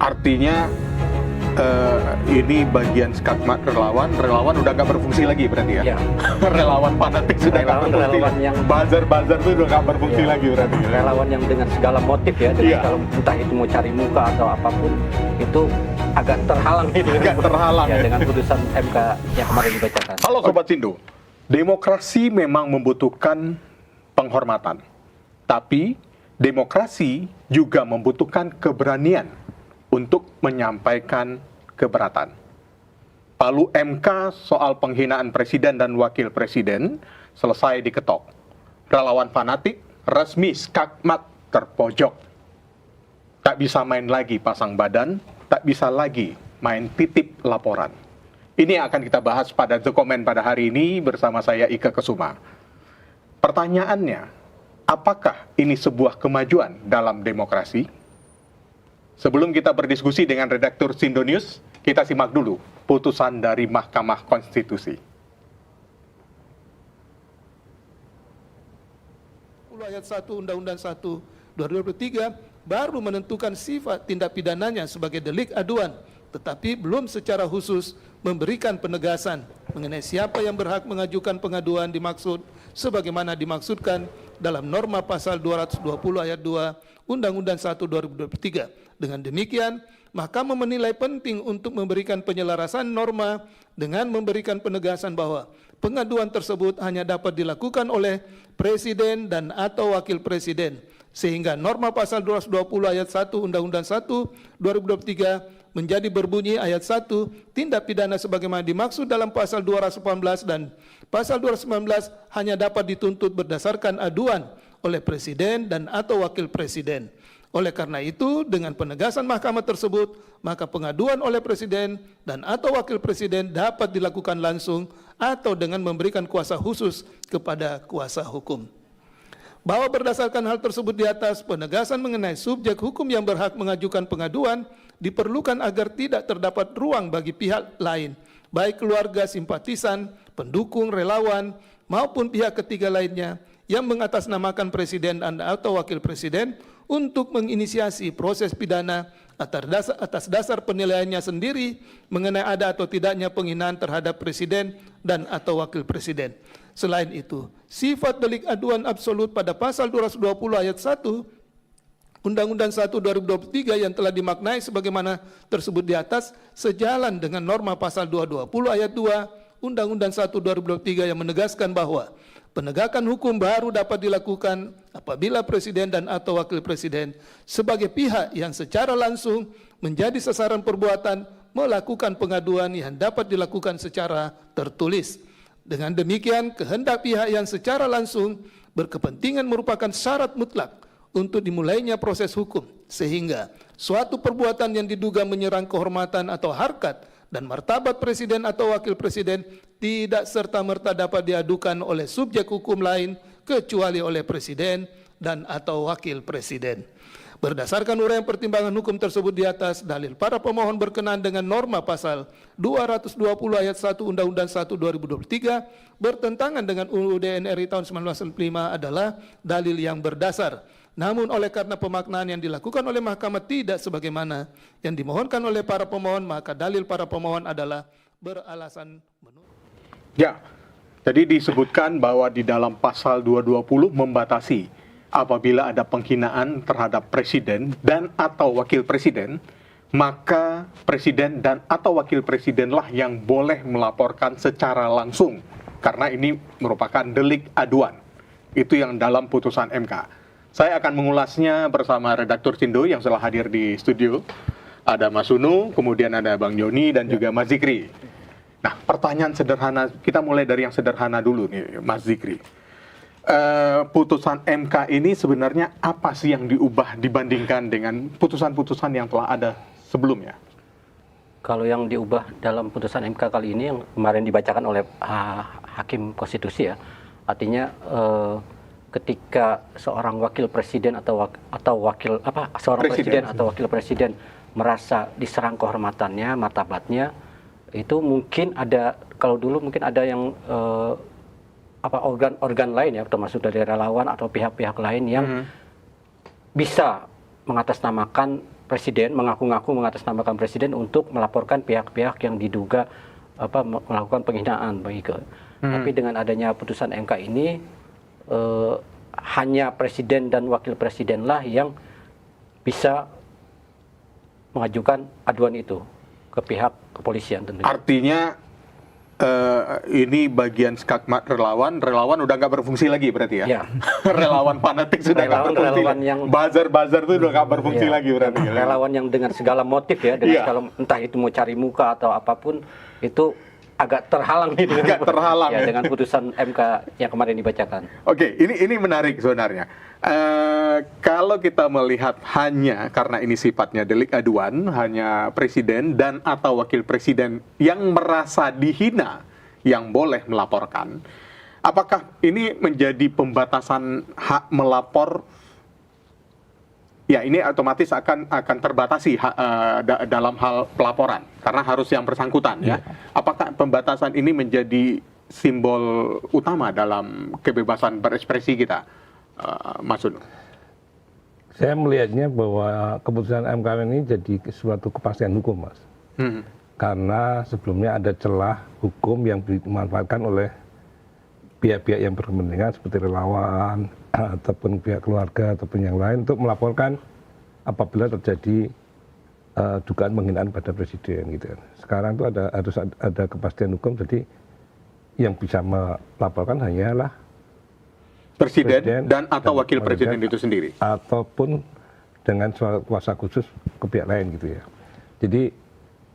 Artinya ini bagian skakmat relawan udah nggak berfungsi lagi berarti ya? Ya. Relawan fanatik sudah nggak berfungsi lagi. Yang Buzzer itu udah nggak berfungsi lagi berarti ya? Relawan yang dengan segala motif ya, dengan segala, entah itu mau cari muka atau apapun, itu agak terhalang gitu. Agak terhalang ya, dengan putusan MK yang kemarin dibacakan. Halo Sobat Sindo, demokrasi memang membutuhkan penghormatan, tapi demokrasi juga membutuhkan keberanian untuk menyampaikan keberatan. Palu MK soal penghinaan presiden dan wakil presiden selesai diketok. Relawan fanatik resmi skakmat terpojok. Tak bisa main lagi pasang badan, tak bisa lagi main titip laporan. Ini akan kita bahas pada The Comment pada hari ini bersama saya Ika Kesuma. Pertanyaannya, apakah ini sebuah kemajuan dalam demokrasi? Sebelum kita berdiskusi dengan redaktur Sindo News, kita simak dulu putusan dari Mahkamah Konstitusi. Ayat 1 Undang-Undang 1 2023 baru menentukan sifat tindak pidananya sebagai delik aduan, tetapi belum secara khusus memberikan penegasan mengenai siapa yang berhak mengajukan pengaduan dimaksud sebagaimana dimaksudkan dalam norma pasal 220 ayat 2 Undang-Undang 1 2023. Dengan demikian, Mahkamah menilai penting untuk memberikan penyelarasan norma dengan memberikan penegasan bahwa pengaduan tersebut hanya dapat dilakukan oleh Presiden dan atau Wakil Presiden, sehingga norma pasal 220 ayat 1 Undang-Undang 1 2023 menjadi berbunyi ayat 1, tindak pidana sebagaimana dimaksud dalam pasal 218 dan pasal 219 hanya dapat dituntut berdasarkan aduan oleh Presiden dan atau Wakil Presiden. Oleh karena itu, dengan penegasan mahkamah tersebut, maka pengaduan oleh Presiden dan atau Wakil Presiden dapat dilakukan langsung atau dengan memberikan kuasa khusus kepada kuasa hukum. Bahwa berdasarkan hal tersebut di atas, penegasan mengenai subjek hukum yang berhak mengajukan pengaduan diperlukan agar tidak terdapat ruang bagi pihak lain, baik keluarga, simpatisan, pendukung, relawan, maupun pihak ketiga lainnya yang mengatasnamakan Presiden dan atau Wakil Presiden untuk menginisiasi proses pidana atas dasar penilaiannya sendiri mengenai ada atau tidaknya penghinaan terhadap Presiden dan atau Wakil Presiden. Selain itu, sifat delik aduan absolut pada pasal 220 ayat 1 Undang-Undang 1 2023 yang telah dimaknai sebagaimana tersebut di atas sejalan dengan norma pasal 220 ayat 2 Undang-Undang 1 2023 yang menegaskan bahwa penegakan hukum baru dapat dilakukan apabila Presiden dan atau Wakil Presiden sebagai pihak yang secara langsung menjadi sasaran perbuatan melakukan pengaduan yang dapat dilakukan secara tertulis. Dengan demikian, kehendak pihak yang secara langsung berkepentingan merupakan syarat mutlak untuk dimulainya proses hukum, sehingga suatu perbuatan yang diduga menyerang kehormatan atau harkat dan martabat Presiden atau Wakil Presiden tidak serta-merta dapat diadukan oleh subjek hukum lain kecuali oleh Presiden dan atau Wakil Presiden. Berdasarkan uraian pertimbangan hukum tersebut di atas, dalil para pemohon berkenaan dengan norma pasal 220 ayat 1 Undang-Undang 1 2023 bertentangan dengan UUD NRI tahun 1995 adalah dalil yang berdasar. Namun oleh karena pemaknaan yang dilakukan oleh mahkamah tidak sebagaimana yang dimohonkan oleh para pemohon, maka dalil para pemohon adalah beralasan menurut. Ya, jadi disebutkan bahwa di dalam pasal 220 membatasi apabila ada penghinaan terhadap Presiden dan atau Wakil Presiden, maka Presiden dan atau Wakil Presidenlah yang boleh melaporkan secara langsung, karena ini merupakan delik aduan. Itu yang dalam putusan MK. Saya akan mengulasnya bersama redaktur Sindo yang telah hadir di studio. Ada Mas Unu, kemudian ada Bang Joni dan juga Mas Zikri. Nah, pertanyaan sederhana, kita mulai dari yang sederhana dulu nih, Mas Zikri. Putusan MK ini sebenarnya apa sih yang diubah dibandingkan dengan putusan-putusan yang telah ada sebelumnya? Kalau yang diubah dalam putusan MK kali ini yang kemarin dibacakan oleh Hakim Konstitusi ya, artinya ketika seorang wakil presiden atau presiden atau wakil presiden merasa diserang kehormatannya, martabatnya, itu mungkin ada, kalau dulu mungkin ada yang organ-organ lain ya, termasuk dari relawan atau pihak-pihak lain yang bisa mengatasnamakan presiden mengaku-ngaku mengatasnamakan presiden untuk melaporkan pihak-pihak yang diduga melakukan penghinaan Bang Ike. Tapi dengan adanya putusan MK ini hanya presiden dan wakil presidenlah yang bisa mengajukan aduan itu ke pihak kepolisian tentunya. Artinya ini bagian skakmat relawan udah nggak berfungsi lagi berarti ya? Ya. Relawan fanatik sudah nggak berfungsi Relawan lagi. yang Bazar-bazar itu udah nggak berfungsi lagi berarti. Relawan yang dengan segala motif ya, dengan segala, entah itu mau cari muka atau apapun, itu agak terhalang nih dengan, dengan putusan MK yang kemarin dibacakan. Oke, ini menarik sebenarnya. Kalau kita melihat hanya karena ini sifatnya delik aduan, hanya presiden dan atau wakil presiden yang merasa dihina yang boleh melaporkan, apakah ini menjadi pembatasan hak melapor? Ya, ini otomatis akan terbatasi dalam hal pelaporan karena harus yang bersangkutan ya. Apakah pembatasan ini menjadi simbol utama dalam kebebasan berekspresi kita, Mas Unu? Saya melihatnya bahwa keputusan MK ini jadi suatu kepastian hukum, Mas. Karena sebelumnya ada celah hukum yang dimanfaatkan oleh pihak-pihak yang berkepentingan seperti relawan ataupun pihak keluarga ataupun yang lain untuk melaporkan apabila terjadi dugaan penghinaan pada presiden gitu kan. Sekarang itu harus ada kepastian hukum, jadi yang bisa melaporkan hanyalah presiden dan atau wakil presiden itu sendiri ataupun dengan kuasa khusus ke pihak lain gitu ya. Jadi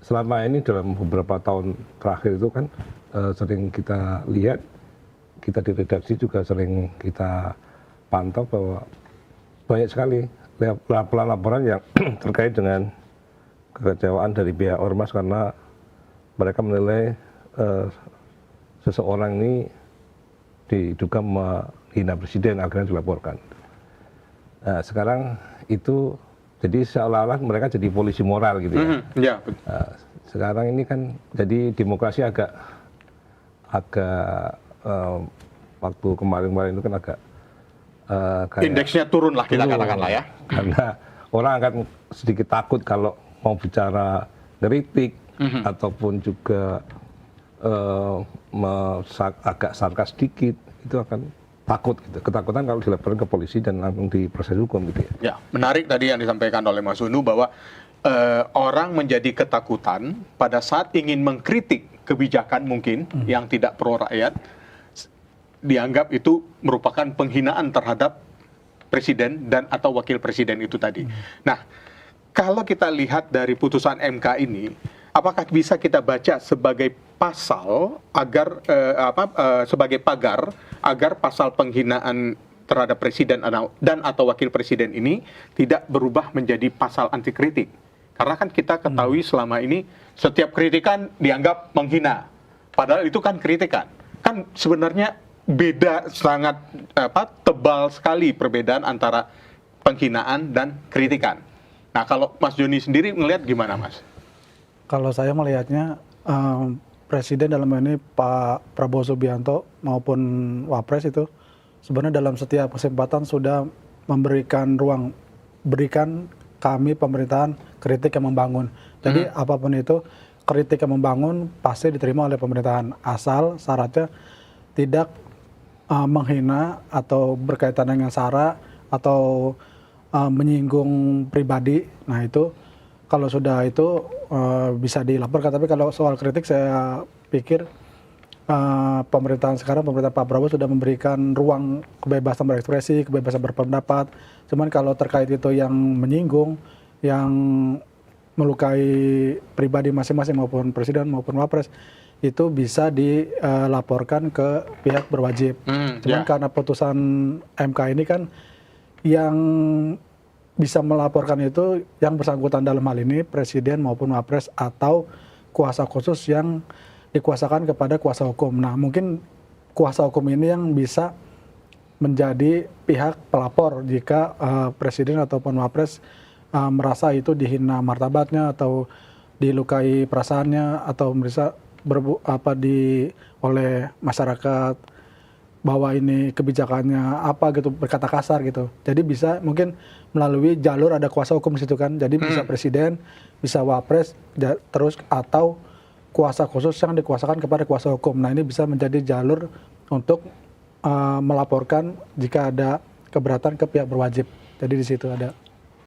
selama ini dalam beberapa tahun terakhir itu kan sering kita lihat, kita di redaksi juga sering kita pantau bahwa banyak sekali laporan-laporan yang terkait dengan kekecewaan dari pihak ormas karena mereka menilai seseorang ini diduga menghina presiden, akhirnya dilaporkan. Nah, sekarang itu jadi seolah-olah mereka jadi polisi moral gitu ya. Sekarang ini kan jadi demokrasi agak waktu kemarin-kemarin itu kan agak kayak indeksnya turun lah kita katakan lah ya. Karena orang akan sedikit takut kalau mau bicara kritik ataupun juga agak sarkas sedikit, itu akan takut gitu. Ketakutan kalau dilaporkan ke polisi dan langsung diproses hukum gitu ya. Ya, menarik tadi yang disampaikan oleh Mas Unu bahwa orang menjadi ketakutan pada saat ingin mengkritik kebijakan mungkin yang tidak pro rakyat, dianggap itu merupakan penghinaan terhadap presiden dan atau wakil presiden itu tadi. Nah, kalau kita lihat dari putusan MK ini, apakah bisa kita baca sebagai pasal agar sebagai pagar agar pasal penghinaan terhadap presiden dan atau wakil presiden ini tidak berubah menjadi pasal anti kritik? Karena kan kita ketahui selama ini setiap kritikan dianggap menghina, padahal itu kan kritikan. Kan sebenarnya beda sangat tebal sekali perbedaan antara penghinaan dan kritikan. Nah, kalau Mas Joni sendiri melihat gimana, Mas? Kalau saya melihatnya presiden dalam ini Pak Prabowo Subianto maupun Wapres itu sebenarnya dalam setiap kesempatan sudah memberikan ruang, berikan kami pemerintahan kritik yang membangun. Jadi apapun itu kritik yang membangun pasti diterima oleh pemerintahan, asal syaratnya tidak menghina atau berkaitan dengan sara atau menyinggung pribadi. Nah itu kalau sudah itu bisa dilaporkan. Tapi kalau soal kritik saya pikir pemerintahan sekarang, pemerintah Pak Prabowo sudah memberikan ruang kebebasan berekspresi, kebebasan berpendapat. Cuman kalau terkait itu yang menyinggung, yang melukai pribadi masing-masing maupun presiden maupun wapres, itu bisa dilaporkan ke pihak berwajib. Cuman karena putusan MK ini kan yang bisa melaporkan itu yang bersangkutan dalam hal ini presiden maupun wapres atau kuasa khusus yang dikuasakan kepada kuasa hukum. Nah mungkin kuasa hukum ini yang bisa menjadi pihak pelapor jika presiden ataupun wapres merasa itu dihina martabatnya atau dilukai perasaannya atau merasa oleh masyarakat bahwa ini kebijakannya apa gitu, berkata kasar gitu. Jadi bisa mungkin melalui jalur ada kuasa hukum di situ kan. Jadi bisa presiden, bisa wapres, terus atau kuasa khusus yang dikuasakan kepada kuasa hukum. Nah ini bisa menjadi jalur untuk melaporkan jika ada keberatan ke pihak berwajib. Jadi di situ ada.